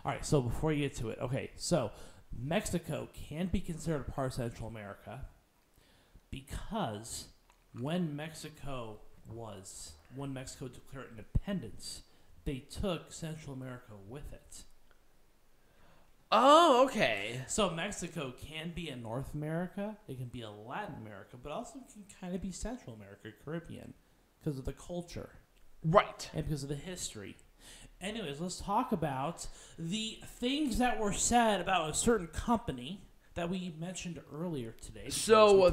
All right, so before you get to it, okay, so Mexico can be considered part of Central America because when Mexico declared independence, they took Central America with it. Oh, okay. So Mexico can be in North America, it can be in Latin America, but also can kind of be Central America, Caribbean, because of the culture. Right. And because of the history. Anyways, let's talk about the things that were said about a certain company that we mentioned earlier today. So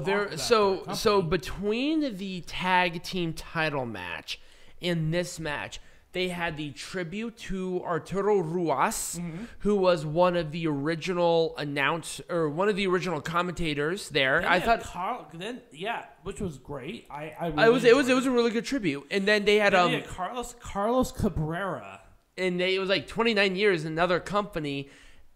between the tag team title match and this match, they had the tribute to Arturo Ruas, who was one of the original commentators there. I thought, which was great. It was a really good tribute. And then they had Carlos Cabrera, and it was like 29 years in another company.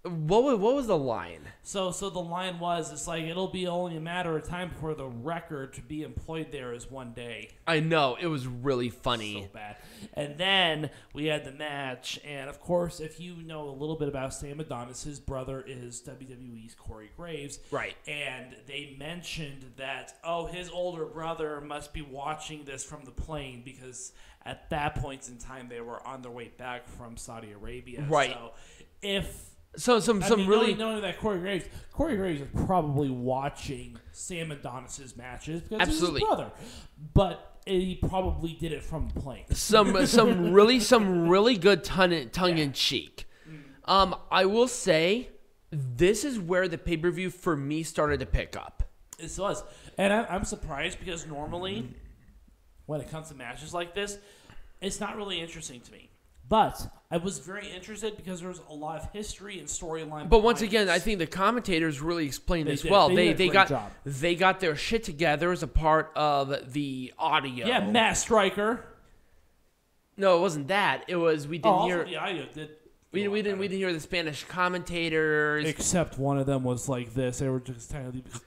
What was the line? So the line was, it's like, it'll be only a matter of time for the record to be employed there is one day. I know. It was really funny. So bad. And then we had the match. And, of course, if you know a little bit about Sam Adonis, his brother is WWE's Corey Graves. Right. And they mentioned that, his older brother must be watching this from the plane because at that point in time they were on their way back from Saudi Arabia. Right. So really knowing that Corey Graves is probably watching Sam Adonis's matches because absolutely. He's his brother, but he probably did it from the plane. Some really good tongue in cheek. I will say this is where the pay-per-view for me started to pick up. It was, and I'm surprised because normally when it comes to matches like this, it's not really interesting to me. But I was very interested because there was a lot of history and storyline. But once again, I think the commentators really explained this well. They got their shit together as a part of the audio. Yeah, Matt Striker. No, it wasn't that. It was we didn't hear. The audio did. We didn't hear the Spanish commentators. Except one of them was like this. They were just kind of.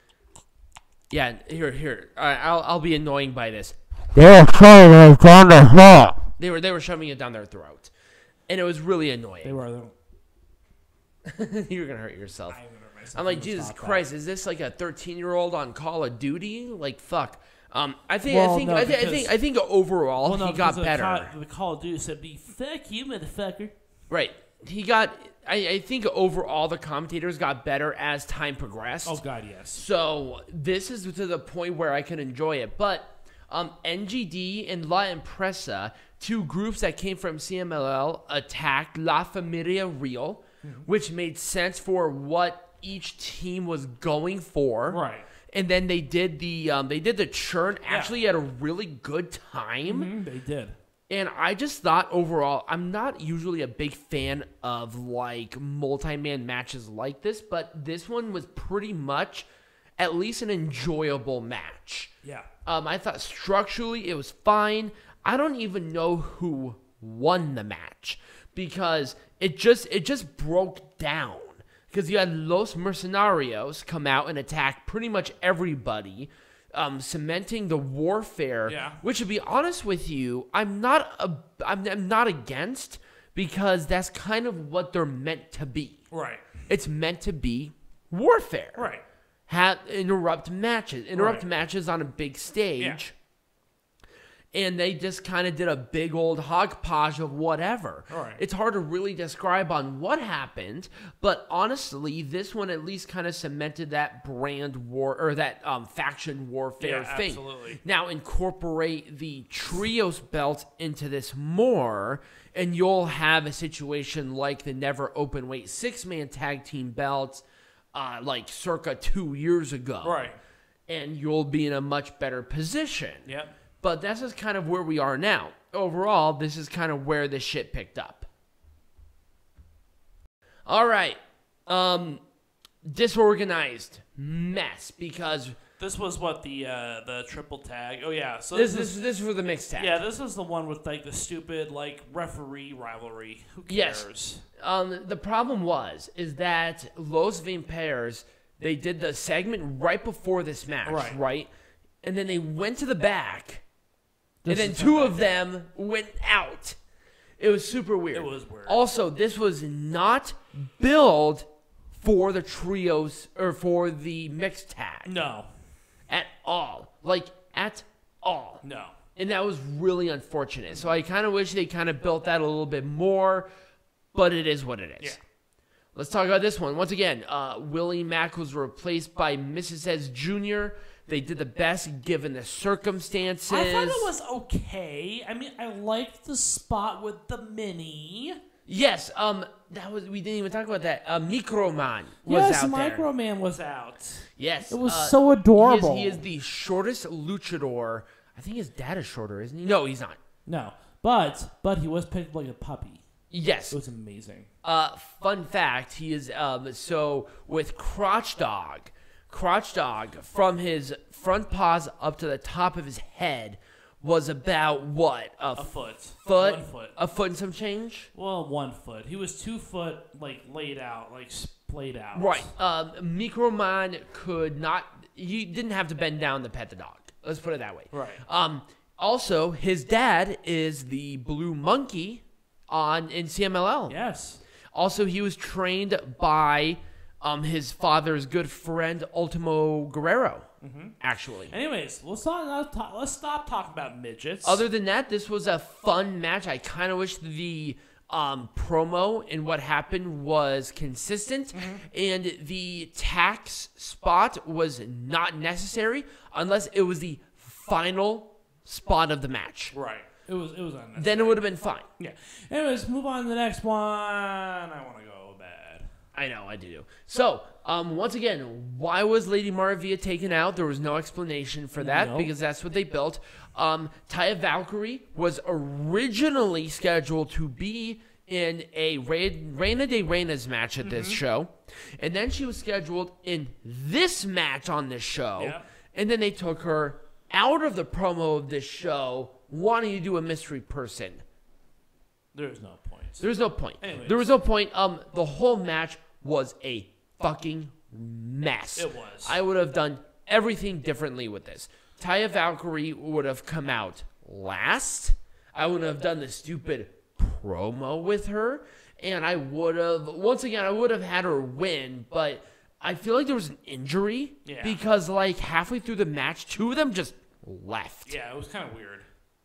Yeah, here. I'll be annoying by this. They're showing it down their throat. They were shoving it down their throat, and it was really annoying. They were. You're gonna hurt yourself. I'm like, Jesus Christ, is this like a 13-year-old on Call of Duty? Like, fuck. I think overall he got better. The Call of Duty said, "Fuck you, motherfucker." Right. He got. I think overall the commentators got better as time progressed. Oh God, yes. So this is to the point where I can enjoy it, but. NGD and La Empresa, two groups that came from CMLL, attacked La Familia Real, which made sense for what each team was going for. Right. And then they did the churn actually at a really good time. They did. And I just thought overall, I'm not usually a big fan of like multi-man matches like this, but this one was pretty much at least an enjoyable match. Yeah. I thought structurally it was fine. I don't even know who won the match because it just broke down because you had Los Mercenarios come out and attack pretty much everybody, cementing the warfare. Yeah. Which, to be honest with you, I'm not against because that's kind of what they're meant to be. Right. It's meant to be warfare. Right. Interrupt matches on a big stage, and they just kind of did a big old hodgepodge of whatever. Right. It's hard to really describe on what happened, but honestly, this one at least kind of cemented that brand war or that faction warfare thing. Absolutely. Now incorporate the trios belt into this more, and you'll have a situation like the never open weight 6-man tag team belts. Like circa 2 years ago. Right. And you'll be in a much better position. Yep. But that's just kind of where we are now. Overall, this is kind of where this shit picked up. All right. Disorganized mess because... This was what the triple tag. Oh yeah, so this was the mixed tag. Yeah, this is the one with like the stupid like referee rivalry. Who cares? Yes. The problem is that Los Vampires, they did the segment right before this match, right? And then they went to the back, and then two of them went out. It was super weird. It was weird. Also, this was not billed for the trios or for the mixed tag. No. At all. Like, at all. No. And that was really unfortunate. So I kind of wish they kind of built that a little bit more, but it is what it is. Yeah. Let's talk about this one. Once again, Willie Mack was replaced by Myzteziz Jr. They did the best given the circumstances. I thought it was okay. I mean, I liked the spot with the mini. Yes, that was we didn't even talk about that. Microman was out there. Yes, Microman was out. Yes. It was so adorable. He is the shortest luchador. I think his dad is shorter, isn't he? No, he's not. No, but he was picked like a puppy. Yes. It was amazing. Fun fact, he is so with Crotch Dog from his front paws up to the top of his head was about what? A foot. 1 foot. A foot and some change? Well, 1 foot. He was 2 foot, like laid out, like splayed out. Right. Microman could not. He didn't have to bend down to pet the dog. Let's put it that way. Right. Also, his dad is the Blue Monkey in CMLL. Yes. Also, he was trained by his father's good friend Ultimo Guerrero. Actually. Anyways, let's stop talking about midgets. Other than that, this was a fun match. I kind of wish the promo and what happened was consistent, and the tax spot was not necessary unless it was the final spot of the match. Right. It was unnecessary. Then it would have been fine. Yeah. Anyways, move on to the next one. I want to go bad. I know, I do. So, once again, why was Lady Maravilla taken out? There was no explanation for that because that's what they built. Taya Valkyrie was originally scheduled to be in a Reina de Reinas match at this show. And then she was scheduled in this match on this show. Yep. And then they took her out of the promo of this show wanting to do a mystery person. There's no point. There's no point. Anyways. There was no point. The whole match was a fucking mess. It was. I would have done everything differently with this. Taya Valkyrie would have come out last. I would have done the stupid promo with her. And I would have, once again, I would have had her win. But I feel like there was an injury. Yeah. Because, like, halfway through the match, 2 of them just left. Yeah, it was kind of weird.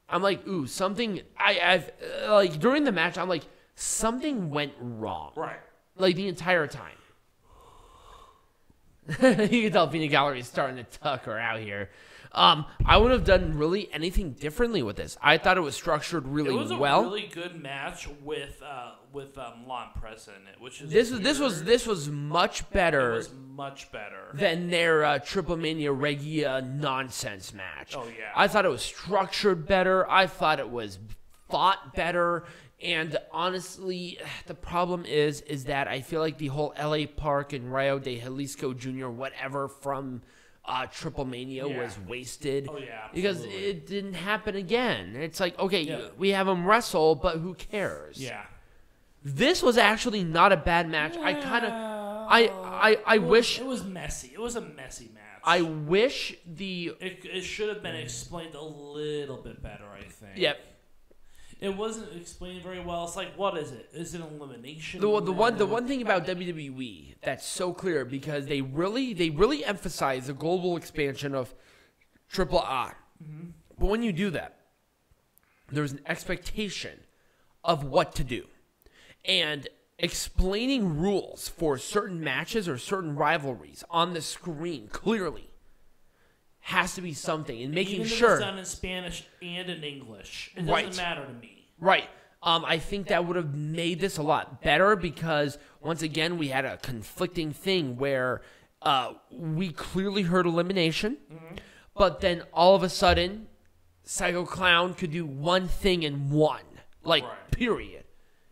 I'm like, ooh, something. I've like during the match, I'm like, something went wrong. Right. Like the entire time. You can tell Phoenix Gallery is starting to tuck her out here. I would have done really anything differently with this. I thought it was structured really well. It was a really good match with La Empresa in it, which is this was much better. It was much better than their Triple Mania Regia nonsense match. Oh yeah. I thought it was structured better. I thought it was fought better. And honestly, the problem is that I feel like the whole LA Park and Rayo de Jalisco Jr. whatever from Triple Mania was wasted. Oh, yeah, because it didn't happen again. It's like, okay, we have them wrestle, but who cares? Yeah. This was actually not a bad match. I kind of, I wish it was messy. It was a messy match. I wish it should have been explained a little bit better. I think. Yep. It wasn't explained very well. It's like, what is it? Is it an elimination? The one thing about WWE that's so clear because they really emphasize the global expansion of AAA. But when you do that, there's an expectation of what to do. And explaining rules for certain matches or certain rivalries on the screen clearly has to be something. And making Even if sure it's done in Spanish and in English, it doesn't matter to me. Right. I think that would have made this a lot better because, once again, we had a conflicting thing where we clearly heard elimination, but then all of a sudden, Psycho Clown could do one thing and won. Like, period.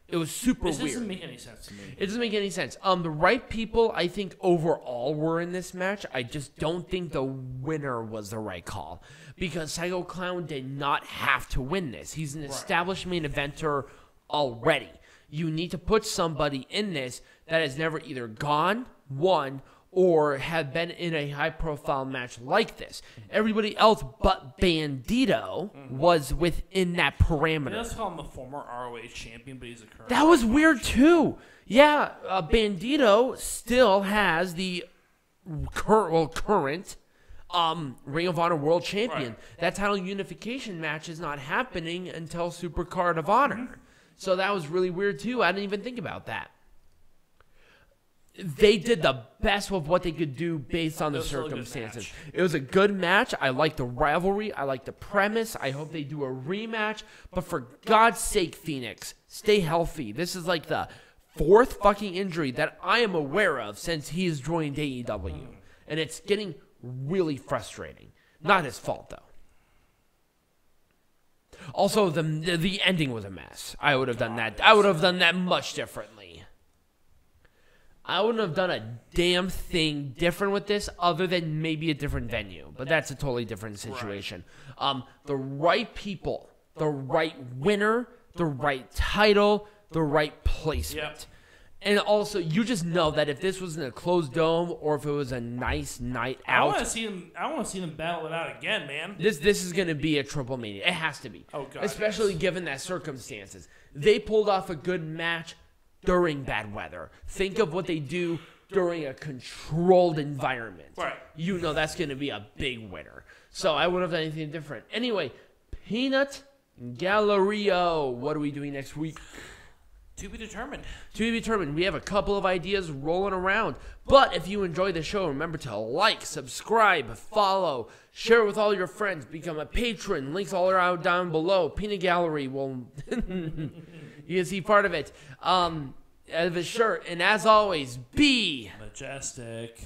It was super weird. It doesn't make any sense to me. It doesn't make any sense. The right people, I think, overall were in this match. I just don't think the winner was the right call. Because Psycho Clown did not have to win this. He's an established main eventer already. You need to put somebody in this that has never either gone, won, or have been in a high-profile match like this. Everybody else but Bandito was within that parameter. Let's call him a former ROH champion, but he's a current. That was weird, too. Yeah, Bandito still has the current Ring of Honor World Champion. Right. That title unification match is not happening until Supercard of Honor. So that was really weird, too. I didn't even think about that. They did the best with what they could do based on the circumstances. It was a good match. I like the rivalry. I like the premise. I hope they do a rematch. But for God's sake, Phoenix, stay healthy. This is like the 4th fucking injury that I am aware of since he's joined AEW. And it's getting really frustrating. Not his fault, though. Also, the ending was a mess. I would have done that. I would have done that much differently. I wouldn't have done a damn thing different with this other than maybe a different venue. But that's a totally different situation. The right people, the right winner, the right title, the right placement. Yep. And also, you just know that if this was in a closed dome or if it was a nice night out. I want to see them battle it out again, man. This is going to be a triple mania. It has to be. Oh, God. Especially given that circumstances. They pulled off a good match during bad weather. Think of what they do during a controlled environment. Right. You know that's going to be a big winner. So I wouldn't have done anything different. Anyway, Peanut Gallerio. What are we doing next week? To be determined. To be determined. We have a couple of ideas rolling around. But if you enjoy the show, remember to like, subscribe, follow, share it with all your friends, become a patron. Links all around down below. Peanut Gallery will... You can see part of it. Of his shirt. And as always, be majestic.